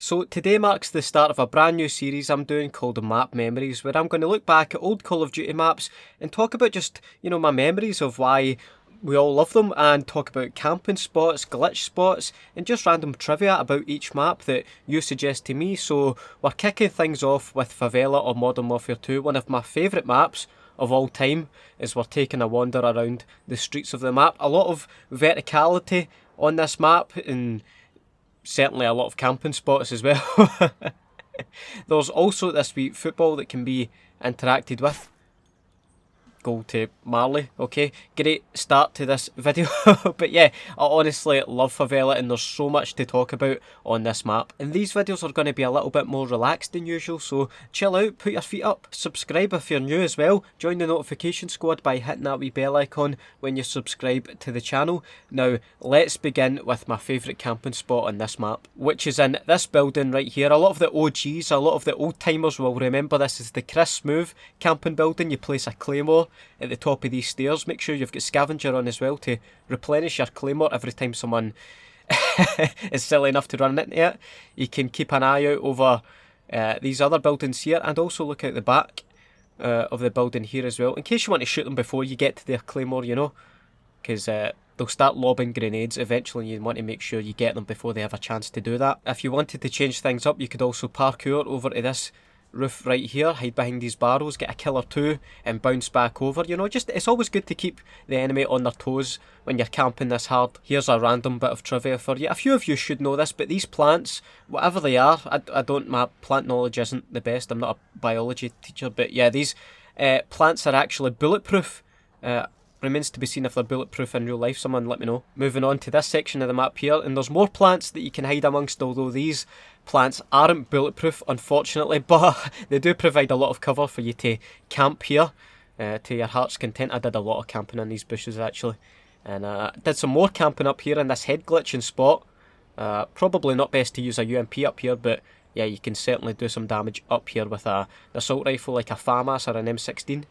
So today marks the start of a brand new series I'm doing called Map Memories, where I'm going to look back at old Call of Duty maps and talk about just, my memories of why we all love them, and talk about camping spots, glitch spots, and just random trivia about each map that you suggest to me. So we're kicking things off with Favela or Modern Warfare 2, one of my favourite maps of all time, as we're taking a wander around the streets of the map. A lot of verticality on this map, and certainly a lot of camping spots as well. There's also this wee football that can be interacted with. Goal to Marley, okay, great start to this video. But yeah, I honestly love Favela, and there's so much to talk about on this map, and these videos are going to be a little bit more relaxed than usual, so chill out, put your feet up, subscribe if you're new as well, join the notification squad by hitting that wee bell icon when you subscribe to the channel. Now let's begin with my favourite camping spot on this map, which is in this building right here. A lot of the OGs, a lot of the old timers will remember this is the Chris Smooth camping building. You place a claymore at the top of these stairs. Make sure you've got scavenger on as well to replenish your claymore every time someone is silly enough to run into it. You can keep an eye out over these other buildings here, and also look out the back of the building here as well, in case you want to shoot them before you get to their claymore, because they'll start lobbing grenades eventually, and you want to make sure you get them before they have a chance to do that. If you wanted to change things up, you could also parkour over to this roof right here, hide behind these barrels, get a kill or two, and bounce back over. Just it's always good to keep the enemy on their toes when you're camping this hard. Here's a random bit of trivia for you. A few of you should know this, but these plants, whatever they are, my plant knowledge isn't the best. I'm not a biology teacher, but yeah, these plants are actually bulletproof. Remains to be seen if they're bulletproof in real life. Someone let me know. Moving on to this section of the map here, and there's more plants that you can hide amongst, although these plants aren't bulletproof, unfortunately, but they do provide a lot of cover for you to camp here to your heart's content. I did a lot of camping in these bushes actually, and did some more camping up here in this head glitching spot. Probably not best to use a UMP up here, but yeah, you can certainly do some damage up here with an assault rifle like a FAMAS or an M16.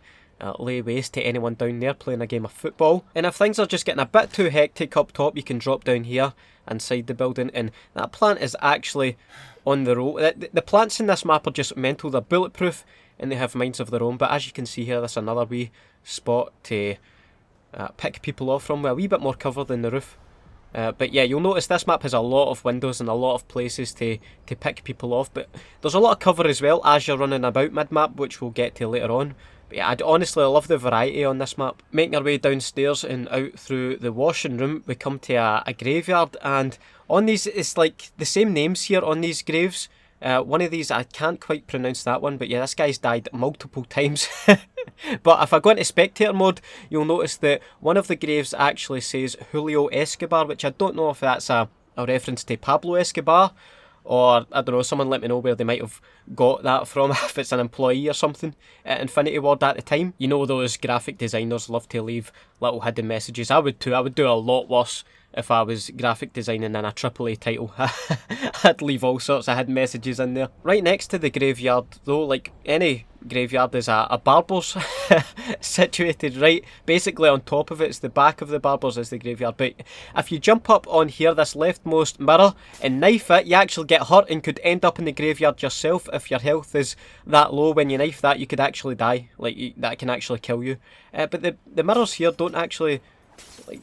Lay waste to anyone down there playing a game of football. And if things are just getting a bit too hectic up top, you can drop down here inside the building, and that plant is actually on the roll. The plants in this map are just mental. They're bulletproof and they have minds of their own, but as you can see here, there's another wee spot to pick people off from with a wee bit more cover than the roof. But yeah, you'll notice this map has a lot of windows and a lot of places to pick people off, but there's a lot of cover as well as you're running about mid-map, which we'll get to later on. But yeah, honestly love the variety on this map. Making our way downstairs and out through the washing room, we come to a graveyard, and on these, it's like the same names here on these graves. One of these, I can't quite pronounce that one, but yeah, this guy's died multiple times. But if I go into spectator mode, you'll notice that one of the graves actually says Julio Escobar, which I don't know if that's a reference to Pablo Escobar, or I don't know, someone let me know where they might have got that from, if it's an employee or something at Infinity Ward at the time. Those graphic designers love to leave little hidden messages. I would too. I would do a lot worse if I was graphic designing in a AAA title. I'd leave all sorts of hidden messages in there. Right next to the graveyard though, like any graveyard, is a barber's situated right basically on top of it. It's the back of the barber's is the graveyard, but if you jump up on here, this leftmost mirror, and knife it, you actually get hurt and could end up in the graveyard yourself. If your health is that low, when you knife that, you could actually die. That can actually kill you. But the mirrors here don't actually,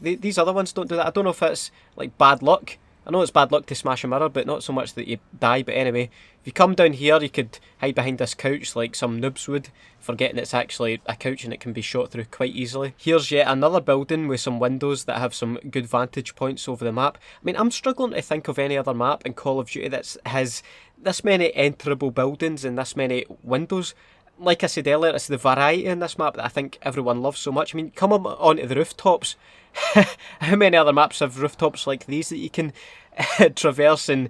these other ones don't do that. I don't know if it's like bad luck. I know it's bad luck to smash a mirror, but not so much that you die. But anyway, if you come down here, you could hide behind this couch like some noobs would, forgetting it's actually a couch and it can be shot through quite easily. Here's yet another building with some windows that have some good vantage points over the map. I mean, I'm struggling to think of any other map in Call of Duty that has this many enterable buildings and this many windows. Like I said earlier, it's the variety in this map that I think everyone loves so much. I mean, come up onto the rooftops. How many other maps have rooftops like these that you can traverse and,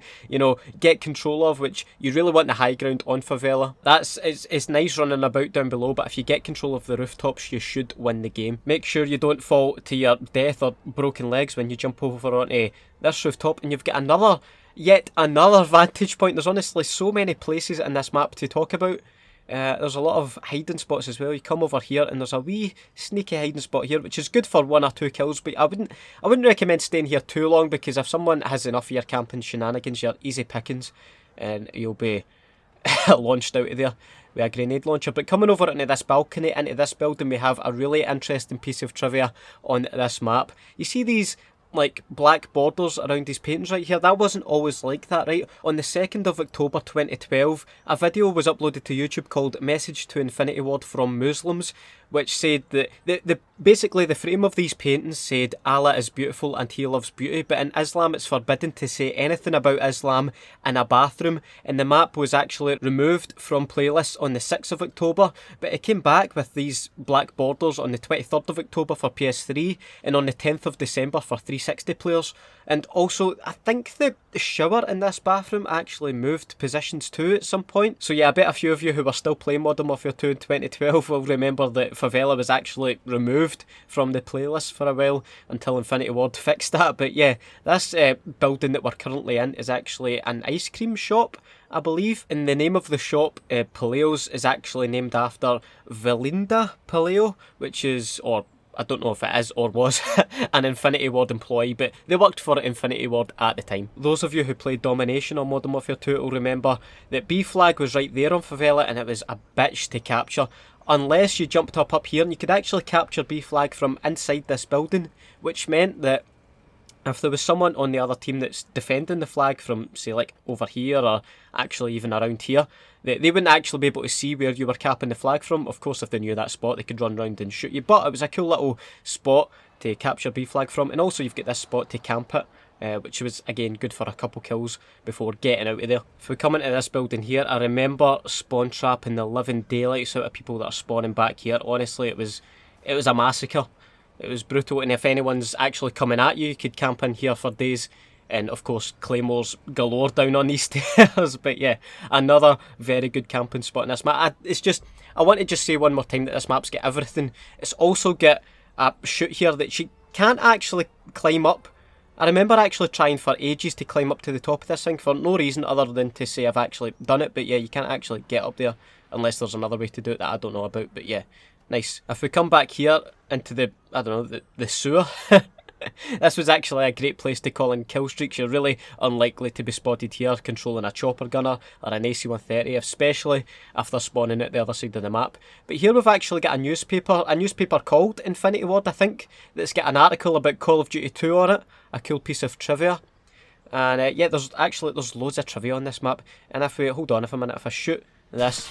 get control of, which you really want the high ground on Favela. It's nice running about down below, but if you get control of the rooftops, you should win the game. Make sure you don't fall to your death or broken legs when you jump over onto this rooftop, and you've got yet another vantage point. There's honestly so many places in this map to talk about. There's a lot of hiding spots as well. You come over here and there's a wee sneaky hiding spot here, which is good for 1 or 2 kills, but I wouldn't recommend staying here too long, because if someone has enough of your camping shenanigans, you're easy pickings. and you'll be launched out of there with a grenade launcher. But coming over into this balcony, into this building, we have a really interesting piece of trivia on this map. You see these like black borders around these paintings right here? That wasn't always like that, right? On the 2nd of October 2012, a video was uploaded to YouTube called Message to Infinity Ward from Muslims, which said that basically the frame of these paintings said Allah is beautiful and he loves beauty, but in Islam it's forbidden to say anything about Islam in a bathroom, and the map was actually removed from playlists on the 6th of October, but it came back with these black borders on the 23rd of October for PS3 and on the 10th of December for 360 players. And also, I think the shower in this bathroom actually moved positions too at some point. So yeah, I bet a few of you who were still playing Modern Warfare 2 in 2012 will remember that Favela was actually removed from the playlist for a while until Infinity Ward fixed that. But yeah, this building that we're currently in is actually an ice cream shop, I believe. And the name of the shop, Paleo's, is actually named after Valinda Paleo, which is, or I don't know if it is or was, an Infinity Ward employee, but they worked for Infinity Ward at the time. Those of you who played Domination on Modern Warfare 2 will remember that B flag was right there on Favela, and it was a bitch to capture. Unless you jumped up here, and you could actually capture B flag from inside this building, which meant that if there was someone on the other team that's defending the flag from, say, like over here or actually even around here, they wouldn't actually be able to see where you were capping the flag from. Of course, if they knew that spot, they could run around and shoot you. But it was a cool little spot to capture B flag from. And also you've got this spot to camp it, which was, again, good for a couple kills before getting out of there. If we come into this building here, I remember spawn trapping the living daylights out of people that are spawning back here. Honestly, it was a massacre. It was brutal, and if anyone's actually coming at you, you could camp in here for days. And of course, claymores galore down on these stairs. But yeah, another very good camping spot in this map. I want to just say one more time that this map's got everything. It's also got a chute here that you can't actually climb up. I remember actually trying for ages to climb up to the top of this thing for no reason other than to say I've actually done it. But yeah, you can't actually get up there unless there's another way to do it that I don't know about. But yeah, nice. If we come back here into the, I don't know, the sewer, this was actually a great place to call in kill streaks. You're really unlikely to be spotted here controlling a chopper gunner or an AC-130, especially if they're spawning at the other side of the map. But here we've actually got a newspaper called Infinity Ward, I think, that's got an article about Call of Duty 2 on it, a cool piece of trivia. And yeah, there's loads of trivia on this map. And if we, hold on if I shoot this,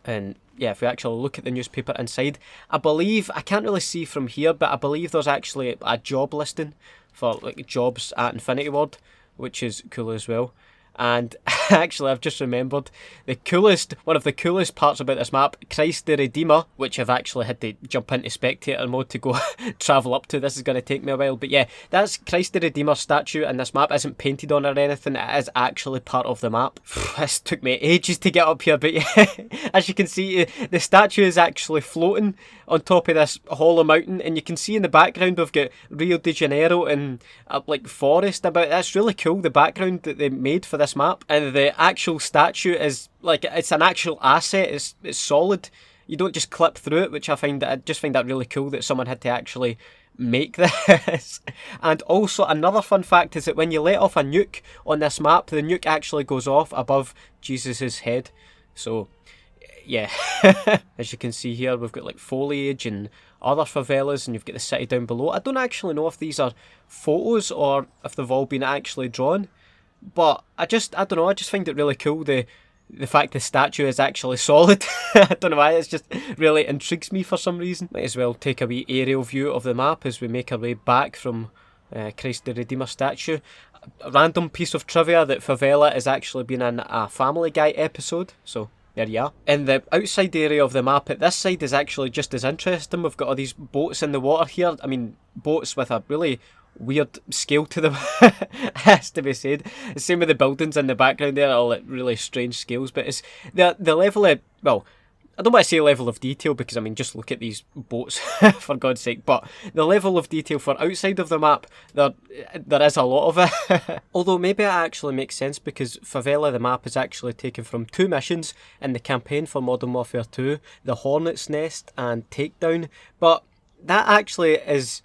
and yeah, if we actually look at the newspaper inside, I believe, I can't really see from here, but I believe there's actually a job listing for like jobs at Infinity Ward, which is cool as well. And actually, I've just remembered one of the coolest parts about this map, Christ the Redeemer, which I've actually had to jump into spectator mode to go travel up to. This is going to take me a while. But yeah, that's Christ the Redeemer statue, and this map isn't painted on or anything. It is actually part of the map. This took me ages to get up here, but yeah, as you can see, the statue is actually floating on top of this hollow mountain, and you can see in the background we've got Rio de Janeiro and like forest about. That's really cool, the background that they made for this map. And the actual statue is like, it's an actual asset. It's solid. You don't just clip through it, which I just find that really cool that someone had to actually make this. And also another fun fact is that when you let off a nuke on this map, the nuke actually goes off above Jesus's head. So yeah, as you can see here, we've got like foliage and other favelas, and you've got the city down below. I don't actually know if these are photos or if they've all been actually drawn, but I don't know, I just find it really cool, the fact the statue is actually solid. I don't know why, it just really intrigues me for some reason. Might as well take a wee aerial view of the map as we make our way back from Christ the Redeemer statue. A random piece of trivia that Favela has actually been in a Family Guy episode, so there you are. In the outside area of the map at this side is actually just as interesting. We've got all these boats in the water here. I mean, boats with a really weird scale to them, has to be said. The same with the buildings in the background there, all at really strange scales. But it's the level of, well, I don't want to say level of detail because, I mean, just look at these boats, for God's sake. But the level of detail for outside of the map, there is a lot of it. Although maybe it actually makes sense because Favela, the map, is actually taken from 2 missions in the campaign for Modern Warfare 2, the Hornet's Nest and Takedown. But that actually is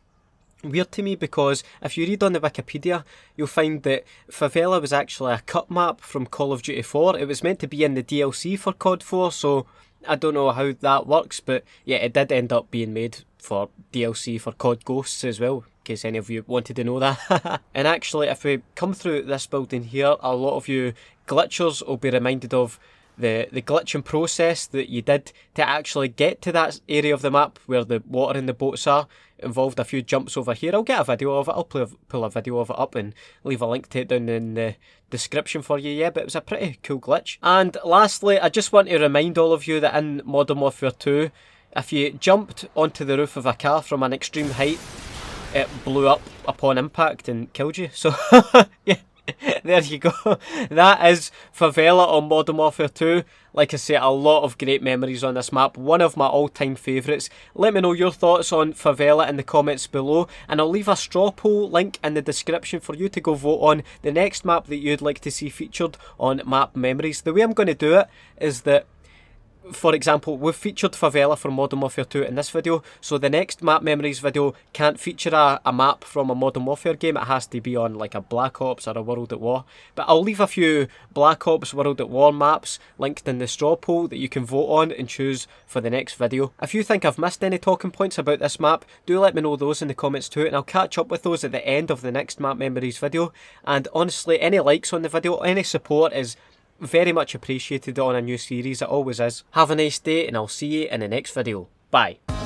weird to me, because if you read on the Wikipedia, you'll find that Favela was actually a cut map from Call of Duty 4. It was meant to be in the DLC for COD 4, so I don't know how that works, but yeah, it did end up being made for DLC for COD Ghosts as well, in case any of you wanted to know that. And actually, if we come through this building here, a lot of you glitchers will be reminded of the glitching process that you did to actually get to that area of the map where the water and the boats are. It involved a few jumps over here. I'll get a video of it. I'll pull a video of it up and leave a link to it down in the description for you. Yeah, but it was a pretty cool glitch. And lastly, I just want to remind all of you that in Modern Warfare 2, if you jumped onto the roof of a car from an extreme height, it blew up upon impact and killed you. So yeah, there you go. That is Favela on Modern Warfare 2. Like I say, a lot of great memories on this map. One of my all-time favourites. Let me know your thoughts on Favela in the comments below, and I'll leave a straw poll link in the description for you to go vote on the next map that you'd like to see featured on Map Memories. The way I'm going to do it is that, for example, we've featured Favela for Modern Warfare 2 in this video, so the next Map Memories video can't feature a map from a Modern Warfare game. It has to be on like a Black Ops or a World at War. But I'll leave a few Black Ops World at War maps linked in the straw poll that you can vote on and choose for the next video. If you think I've missed any talking points about this map, do let me know those in the comments too, and I'll catch up with those at the end of the next Map Memories video. And honestly, any likes on the video, any support is very much appreciated on a new series. It always is. Have a nice day, and I'll see you in the next video. Bye.